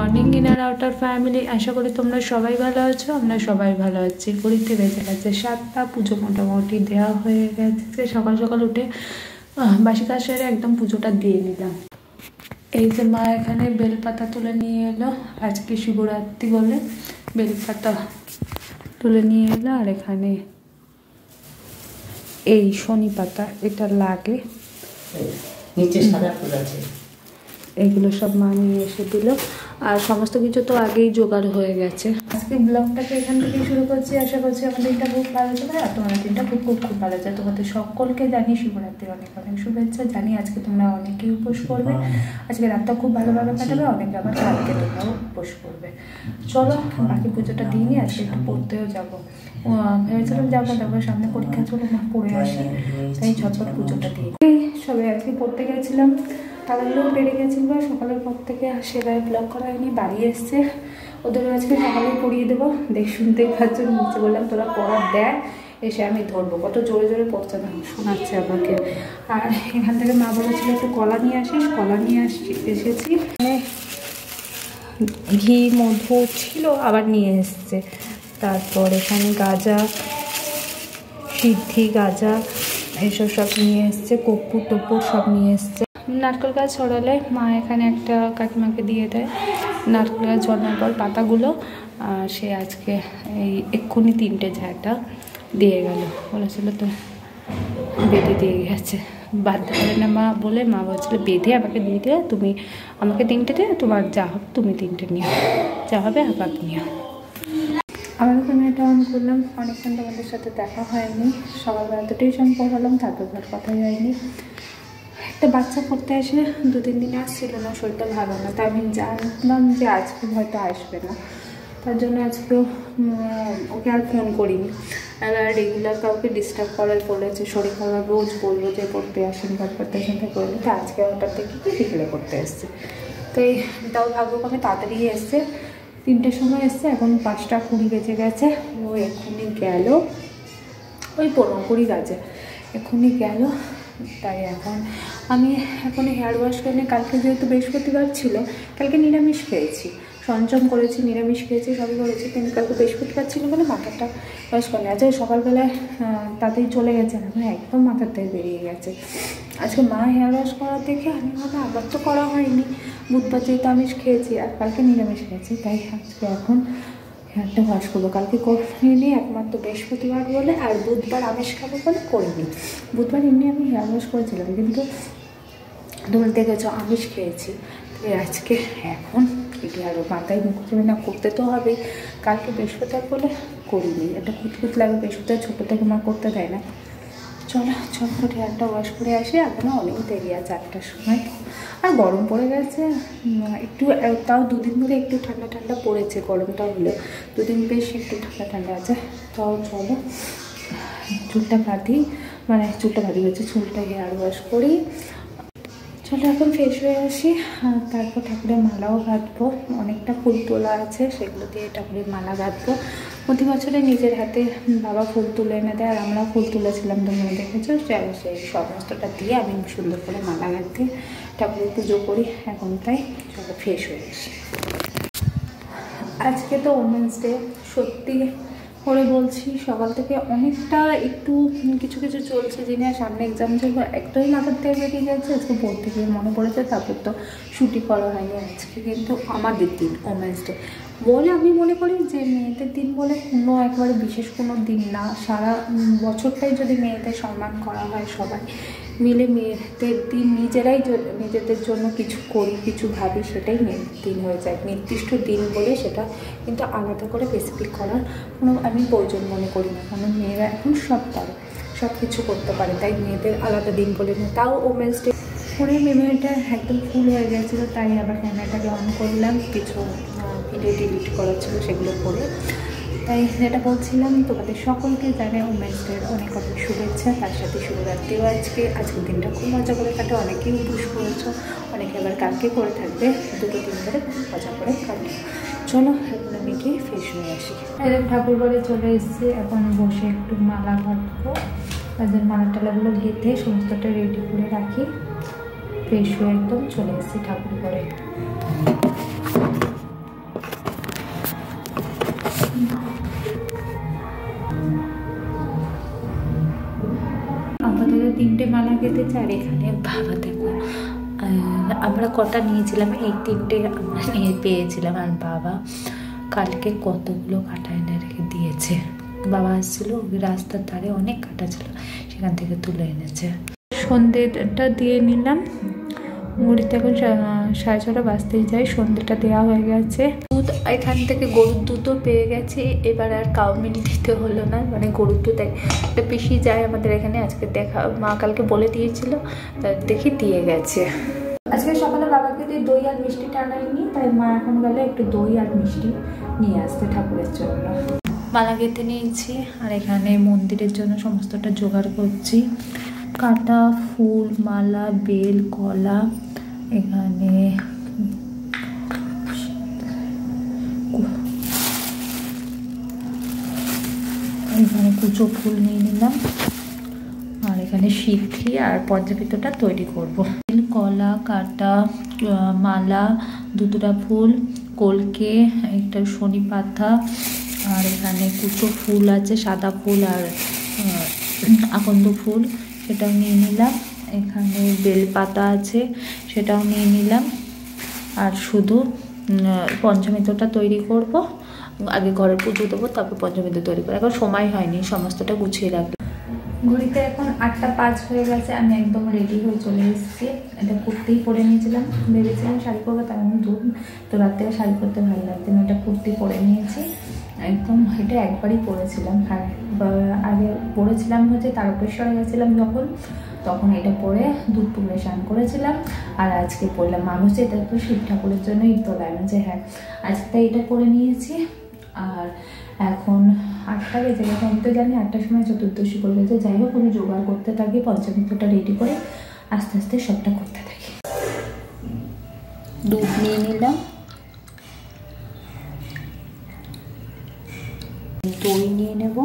Morning inner outer family, আশা করি তোমরা সবাই ভালো আছো। আমরা সবাই ভালো আছি। ঘড়িতে বেজে গেছে 7টা, পুজো মোটামুটি দেওয়া হয়ে গেছে। সকাল সকাল উঠে বাসি কাজ সেরে একদম পুজোটা দিয়ে নিলাম। এই যে মা এখানে বেলপাতা তুলে নিয়ে এলো, আজকে শিবরাত্রি বলে বেলপাতা তুলে নিয়ে এলো। আর এখানে এই শনি পাতা, এটা লাগে, নিচে সাদা ফুল আছে, এগুলো সব মা নিয়ে এসে দিল। আর সমস্ত কিছু তো আগেই জোগাড় হয়ে গেছে। আজকে ব্লগটাকে এখান থেকেই শুরু করছি। আশা করছি আমাদের দিনটা খুব ভালো যাবে আর তোমাদের দিনটা খুব খুব খুব ভালো যায়। তোমাদের সকলকে জানি শিবরাত্রির অনেক অনেক শুভেচ্ছা। জানি আজকে তোমরা অনেকেই উপোস করবে, আজকে রাতটা খুব ভালোভাবে কাটাবে, অনেকে আবার কালকে তোমরাও উপোস করবে। চলো বাকি পুজোটা দিয়ে নিয়ে আজকে একটু পড়তেও যাবো। ভেবেছিলাম যাবো, তারপর সামনে পরীক্ষা চলে না, পড়ে আসি, তাই ঝটপট পুজোটা দিয়ে সবাই আজকে পড়তে গেছিলাম। তাদেরও বেড়ে গেছিলো, সকালের পর থেকে সেটাই ব্লগ করা হয়নি। বাড়ি এসছে, ওদেরও আজকে সকালে পড়িয়ে দেবো। শুনতেই পাচ্ছ, নিচে বললাম তোরা পড়ার দেয়, এসে আমি ধরবো। কত জোরে জোরে পড়ছে না, শোনাচ্ছে আমাকে। আর এখান থেকে মা বলেছিল একটু কলা নিয়ে আসিস, কলা নিয়ে এসেছি। ঘি মধু ছিল, আবার নিয়ে এসছে। তারপর এখানে গাজা, সিদ্ধি গাজা এইসব সব নিয়ে এসছে, কর্পূর টপুর সব নিয়ে এসছে। নারকেল গাছ ছড়ালে মা এখানে একটা কাকিমাকে দিয়ে দেয়। নারকেল গাছ ছড়ানোর পর পাতাগুলো সে আজকে এই এক্ষুনি 3টে ঝাঁটা দিয়ে গেল, বলেছিল তো বেঁধে দিয়ে গেছে। বাধ্য করে না মা বলে, মা বলছিল বেঁধে আমাকে দিয়ে দেবে, তুমি আমাকে 3টে দেবে, তোমার যা হবে তুমি 3টে নিও, যা হবে আবার নিও। আমার ওখানে এটা অন করলাম। অনেকক্ষণ তোমাদের সাথে দেখা হয়নি, সকালবেলা তো টিউশন পড়ালাম, তারপর ধর কথাই হয়নি। একটা বাচ্চা পড়তে আসে 2-3 দিন আসছিল না, শরীরটা ভালো না, তাই আমি জানলাম যে আজকে হয়তো আসবে না, তার জন্য আজকেও ওকে আর ফোন করিনি। এবার রেগুলার কাউকে ডিস্টার্ব করার বলেছে, শরীর খারাপ রোজ বললো যে পড়তে আসেন, ঘর পড়তে আসেন, তাই করলো। তো আজকে হঠাৎ দেখি কি বিকেলে করতে এসছে, তাই তাও ভাগ্যক্রমে তাড়াতাড়ি এসছে। 3টের সময় এসছে, এখন 5টা 20 বেজে গেছে। ও এক্ষুনি গেল, ওই 15-20 বাজে এক্ষুনি গেল। তাই আমি এখন হেয়ার ওয়াশ করে, কালকে যেহেতু বৃহস্পতিবার ছিল, কালকে নিরামিষ খেয়েছি, সঞ্চম করেছি, নিরামিষ খেয়েছি, সবই করেছি, কিন্তু কালকে বৃহস্পতিবার ছিল বলে মাথাটা ওয়াশ করে আজকে সকালবেলায় তাতেই চলে গেছে, এখন একদম মাথার থেকে বেরিয়ে গেছে। আজকে মা হেয়ার ওয়াশ করার দেখে আমি ভাবে আবার তো করা হয়নি, বুধবার যেহেতু আমিষ খেয়েছি আর কালকে নিরামিষ খেয়েছি, তাই আজকে এখন হেয়ারটা ওয়াশ করবো। কালকে করিনি একমাত্র বৃহস্পতিবার বলে, আর বুধবার আমিষ খাবো বলে করিনি। বুধবার এমনি আমি হেয়ার ওয়াশ করেছিলাম, কিন্তু তোমরা দেখেছ আমিষ খেয়েছি, তাই আজকে এখন এটি আরও মাথায় মুখ করে না করতে তো হবে। কালকে বৃহস্পতিবার বলে করিনি, একটা কুতকুত লাগে, বৃহস্পতিবার ছোটো থেকে মা করতে দেয় না। চলো ছোট্ট হেয়ারটা ওয়াশ করে আসি, এখনও অনেক দেরি আছে, 8টার সময়। আর গরম পড়ে গেছে একটু, তাও 2 দিন ধরে একটু ঠান্ডা ঠান্ডা পড়েছে, গরমটা হলেও 2 দিন বেশ একটু ঠান্ডা ঠান্ডা আছে। তাও চলো চুলটা বাঁধি হয়েছে, চুলটা হেয়ার ওয়াশ করি। চলো এখন ফ্রেশ হয়ে আসি, তারপর ঠাকুরের মালাও গাঁথবো। অনেকটা ফুল তোলা আছে, সেগুলো দিয়ে ঠাকুরের মালা গাঁথবো। প্রতি বছরে নিজের হাতে বাবা ফুল তুলে এনে দেয়, আর আমরাও ফুল তুলেছিলাম, তোমরা দেখেছো। সেই সমস্তটা দিয়ে আমি সুন্দর করে মালা গাঁথি, ঠাকুরের পুজো করি এখন। তাই চলো ফ্রেশ হয়ে আসি। আজকে তো ওমেন্স ডে, সত্যি করে বলছি সকাল থেকে অনেকটা একটু কিছু কিছু চলছে, জিনিস সামনে এক্সাম চলবে, একটাই মাথার থেকে বেরিয়ে যাচ্ছে। আজকে পড়তে গিয়ে মনে পড়েছে, তারপর তো ছুটি করা হয়নি। আজকে কিন্তু আমাদের দিন ওমেন্স ডে বলে আমি মনে করি যে মেয়েদের দিন বলে কোনো একবারে বিশেষ কোনো দিন না, সারা বছরটাই যদি মেয়েদের সম্মান করা হয়, সবাই মিলে মেয়েদের দিন নিজেরাই নিজেদের জন্য কিছু করি, কিছু ভাবি, সেটাই মেয়েদের দিন হয়ে যায়। নির্দিষ্ট দিন বলে সেটা কিন্তু আলাদা করে স্পেসিফিক করার কোনো আমি প্রয়োজন মনে করি না, কারণ মেয়েরা এখন সব পারে, সব কিছু করতে পারে, তাই মেয়েদের আলাদা দিন বলে না। তাও ওমেন্স ডে করে মেমোরিটা একদম ফুল হয়ে গেছিলো, তাই আবার ক্যামেরাটাকে অন করলাম, কিছু ভিডিও ডিলিট করার ছিল সেগুলো করে। তাই যেটা বলছিলাম, তোমাদের সকলকে জানাই ওমেন্স ডের অনেক অনেক শুভেচ্ছা, তার সাথে শুভরাত্রিও। আজকের দিনটা খুব মজা করে কাটে, অনেকেই উপোস করেছো, অনেকে আবার কালকে করে থাকবে, 2 দিন ধরে খুব মজা করে কাটে। চলো এখন আমি গিয়ে ফ্রেশ হয়ে আসি। ঠাকুর ঘরে চলে এসেছি, এখন বসে একটু মালা গাঁথবো, তাদের মালা টালাগুলো গেঁথে সমস্তটা রেডি করে রাখি। ফ্রেশ হয়ে একদম চলে এসেছি ঠাকুর ঘরে। আমাদের 3টে মালা কেটেছে। আর এখানে বাবা দেখো আমরা কটা নিয়েছিলাম, এই 3টে আমরা নিয়ে পেয়েছিলাম। আর বাবা কালকে কতগুলো কাটা এনে রেখে দিয়েছে। বাবা আসছিল, রাস্তার ধারে অনেক কাটা ছিল, সেখান থেকে তুলে এনেছে। সন্ধ্যেটা দিয়ে নিলাম। ঘড়িতে এখন 6:30 বাজতেই যায়। সন্ধ্যেটা দেওয়া হয়ে গেছে। দুধ এখান থেকে গরুর দুধও পেয়ে গেছি। এবার আর কাউ মিনি দিতে হলো না, মানে গরুর দুধ একটা পিসি যায় আমাদের এখানে। আজকে দেখা, মা কালকে বলে দিয়েছিল, তার দেখি দিয়ে গেছে। আজকে সকালে বাবাকে দিয়ে দই আর মিষ্টিটা আনাইনি, তাই মা এখন গেলে একটু দই আর মিষ্টি নিয়ে আসতে ঠাকুরের জন্য। মালা গেঁথে নিয়েছি। আর এখানে মন্দিরের জন্য সমস্তটা জোগাড় করছি। কাটা, ফুল, মালা, বেল, কলা, এখানে কুচো ফুল নিয়ে নিলাম। আর এখানে সিদ্ধি আর পঞ্চপিত্তটা তৈরি করব। কলা, কাটা, মালা, দুটোটা ফুল, কলকে, একটা শনি পাতা, আর এখানে কুচো ফুল আছে, সাদা ফুল আর আকন্দ ফুল, সেটাও নিয়ে নিলাম। এখানে বেল পাতা আছে, সেটাও নিয়ে নিলাম। আর শুধু পঞ্চমিত্রটা তৈরি করব। আগে ঘরের পুজো দেবো, তারপর পঞ্চমিত্র তৈরি করবো। এখন সময় হয়নি, সমস্তটা গুছিয়ে রাখবো। ঘড়িতে এখন 8:05 হয়ে গেছে। আমি একদম রেডি হয়ে চলে এসেছি। এটা কুর্তিই পরে নিয়েছিলাম, ভেবেছিলাম শাড়ি পরবো, তার আমি দুধ তো রাতে শাড়ি পরতে ভালো লাগছে না, এটা কুর্তি পরে নিয়েছি একদম। এটা একবারই পরেছিলাম, হ্যাঁ আগে পরেছিলাম হচ্ছে তারকেশ্বরে গেছিলাম যখন, তখন এটা পরে দুধ পুকুরে স্নান করেছিলাম। আর আজকে পরলাম, মানুষ এটা তো শিব ঠাকুরের জন্যই তোলাম যে হ্যাঁ আজকে তাই এটা পরে নিয়েছি। আর এখন 8টা বেজে গেছে, আমি তো জানি 8টার সময় চতুর্দশী পড়ে গেছে। যাই হোক আমি জোগাড় করতে থাকি, পঞ্চমিত্রটা রেডি করে আস্তে আস্তে সবটা করতে থাকি। দুধ নিয়ে নিলাম, দই নিয়ে নেব,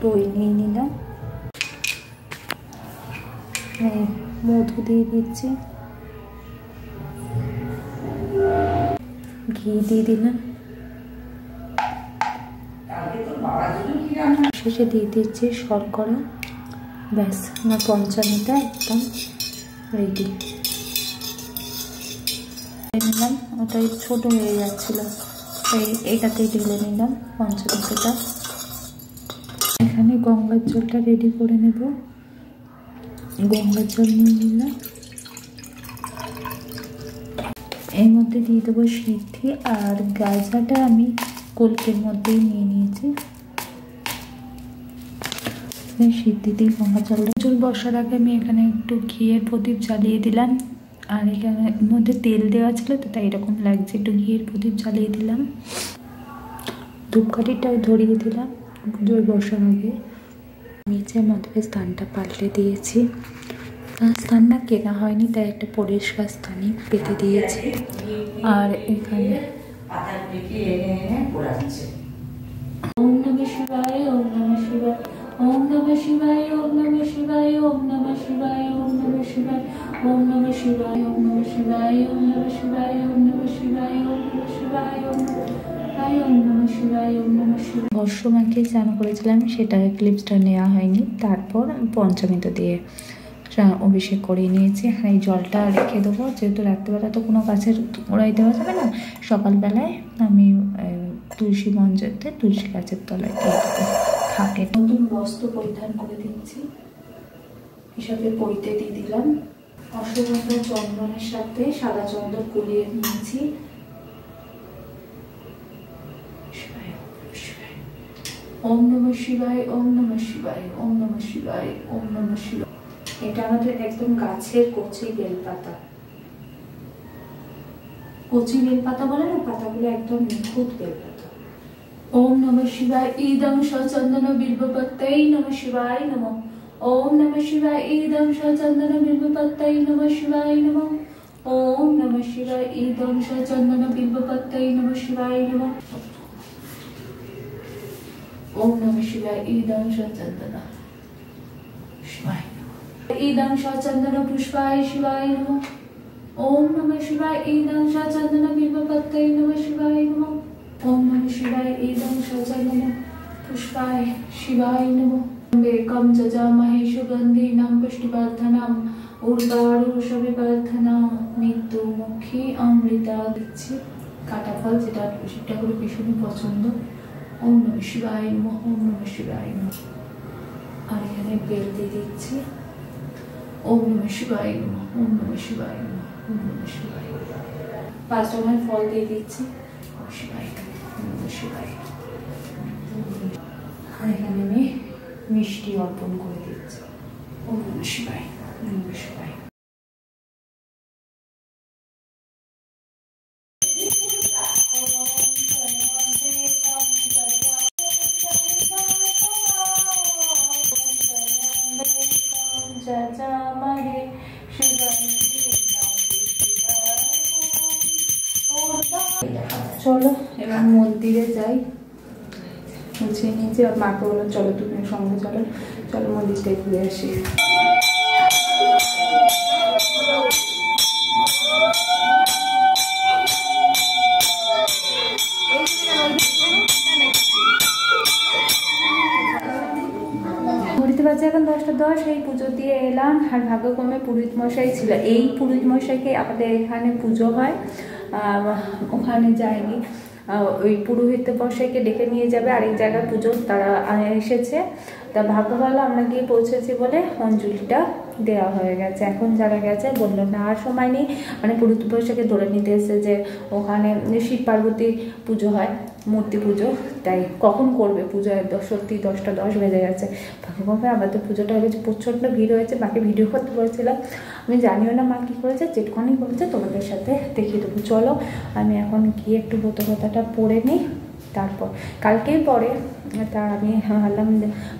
দই নিয়ে নিলাম, মধু দিয়ে দিচ্ছি, ঘি দিয়ে দিলাম, শেষে দিয়ে দিচ্ছি শর্করা। ব্যাস আমার পঞ্চামৃতা একদম রেডি। নিলাম, ওটাই ছোট হয়ে যাচ্ছিল, তাই এইটাতেই ঢেলে নিলাম পঞ্চামৃতটা। এখানে গঙ্গার জলটা রেডি করে নেব। গঙ্গার জল নিয়ে নিলাম, এর মধ্যে দিয়ে দেবো সিদ্ধি। আর গাজাটা আমি কলকের মধ্যেই নিয়ে নিয়েছি। সিদ্ধি দিয়ে গঙ্গা জলটা চুল বসার আগে আমি এখানে একটু ঘিয়ের প্রদীপ জ্বালিয়ে দিলাম। আর এখানে মধ্যে তেল দেওয়া ছিল তো তাই এরকম লাগছে, একটু ঘিয়ের প্রদীপ জ্বালিয়ে দিলাম। ধূপকাঠিটাও ধরিয়ে দিলাম পুজোয় বসার আগে। নিচের মধ্যে স্থানটা পাল্টে দিয়েছি। স্থানটা কেনা হয়নি, তাই একটা পরিষ্কার স্থানই পেতে দিয়েছি। আর এখানে ওম নমঃ শিবায়, ওম নমঃ শিবায়, ওম নমঃ শিবায়, ওম নমঃ শিবায়, ওম নমঃ শিবায়, ওম নমঃ শিবায়, ওম নমঃ শিবায়, ওম নমঃ শিবায়, ওম নমঃ শিবায়, ওম নমঃ শিবায়, ওম নমঃ শিবায়, ওম নমঃ শিবায়, ওম নমঃ শিবায়। ভস্য মাখিয়ে চান করেছিলাম, সেটা ক্লিপসটা নেওয়া হয়নি। তারপর পঞ্চমিত্র দিয়ে অভিষেক করিয়ে নিয়েছি। হ্যাঁ এই জলটা রেখে দেবো, যেহেতু রাত্রিবেলা তো কোনো গাছের গোড়ায় দেওয়া যাবে না। সকালবেলায় আমি তুলসী মঞ্চতে তুলসী গাছের তলায় দিয়ে দেবো। থাকে নতুন বস্ত্র পরিধান করে দিচ্ছি, হিসাবে পইতে দিয়ে দিলাম। অশ্বগন্ধা চন্দনের সাথে সাদা চন্দন গুলিয়ে নিয়েছি। ওম নমঃ শিবায়, ওম নমঃ শিবায়, ওম নমঃ শিবায়, ওম নমঃ শিবায়। এটা আমাদের একদম গাছের কচি বেলপাতা। কচি বেলপাতা বলে না, পাতাগুলো একদম নিখুঁত বেলপাতা। ওম নমঃ শিবায়, ইদং সচন্দন বিল্বপত্তৈ নমঃ শিবায় নমঃ। ওম নমঃ শিবায়, ইদং সচন্দন বিল্বপত্তৈ নমঃ শিবায় নমঃ। ওম নমঃ শিবায়, ইদং সচন্দন বিল্বপত্তৈ নমঃ শিবায় নমঃ। ওম নমঃ শিবায়, ইদং সচন্দন শিবায় নমঃ। ইদং সচন্দন পুষ্পায় শিবায় নমঃ। ओम नमः शिवाय इदं चंदन बिल्वपत्रये नमः शिवाय नमः। ओम नमः शिवाय इदं चंदन पुष्पाय शिवाय नमः। बेकं जजामहे सुगन्धिनां पुष्टिवर्धनम् उर्वारुषविवर्धनम् मृत्युमुखी अमृता দিচ্ছি কাটা ফল, যেটা শিব ঠাকুরের ভীষণই পছন্দ। ওম নমঃ শিবায় নমঃ, ওম নমঃ শিবায় নমঃ। আর এখানে বেল দিয়ে দিচ্ছি। ওম নমঃ শিবায় নমঃ, ওম নমঃ শিবায় নমঃ, ওম নমঃ শিবায় নমঃ। 5 রকমের ফল দিয়ে দিচ্ছি। ওম শিবায় নমঃ, ওম নমঃ শিবায় নমঃ। আর এখানে আমি মিষ্টি অর্পণ করে দিচ্ছি। ওম নমঃ শিবায়, ওম নমঃ শিবায়। চলো এবার মন্দিরে যাই। গুছিয়ে নিয়েছি, আর মাকে বললো চলো তুমি সঙ্গে চলো, চলো মন্দিরটাই ঘুরে আসি। ঘুরতে পারছি এখন 10টা 10। এই পুজো দিয়ে এলাম, আর ভাগ্যক্রমে পুরোহিত মশাই ছিল। এই পুরোহিত মশাইকে আমাদের এখানে পুজো হয়, ওখানে যায়নি। ওই পুরোহিত মশাইকে ডেকে নিয়ে যাবে আরেক জায়গায় পুজো, তারা এসেছে। তা ভাগ্য ভালো আমরা গিয়ে পৌঁছেছি বলে অঞ্জলিটা দেওয়া হয়ে গেছে। এখন যারা গেছে বললো না আর সময় নেই, মানে পুরোহিত মশাইকে ধরে নিতে এসে যে ওখানে শিব পার্বতী পুজো হয়, মূর্তি পুজো, তাই কখন করবে পুজো, সত্যি 10টা 10 বেজে গেছে। ভাগ্যক্রমে আমাদের পুজোটা হয়ে গেছে, প্রচণ্ড ভিড় হয়েছে। মাকে ভিডিও করতে বলেছিলাম, আমি জানিও না মা কী করেছে, যেটুখানি করেছে তোমাদের সাথে দেখিয়ে দেবো। চলো আমি এখন গিয়ে একটু ব্রতকথাটা পড়ে নিই, তারপর কালকেই পরে তা আমি ভাবলাম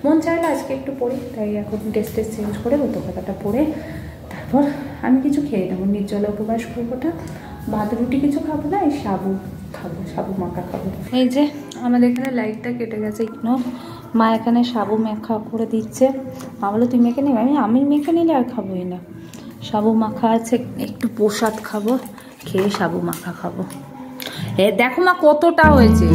মন চাইলো আজকে একটু পড়ি, তাই এখন ড্রেস চেঞ্জ করে ব্রতকথাটা পড়ে তারপর আমি কিছু খেয়ে নেবো, নির্জলা উপবাস করবোটা। ভাত রুটি কিছু খাবো না, এই সাবু খাবো, সাবু মাখা খাবো। এই যে আমাদের এখানে লাইটটা কেটে গেছে, ইগনো মা এখানে সাবু মাখা করে দিচ্ছে। মা বলো তুই মেখে নেবে, আমি মেখে নিলে আর খাবোই না। সাবু মাখা আছে, একটু প্রসাদ খাবো, খেয়ে সাবু মাখা খাবো। দেখো মা কতটা হয়েছে।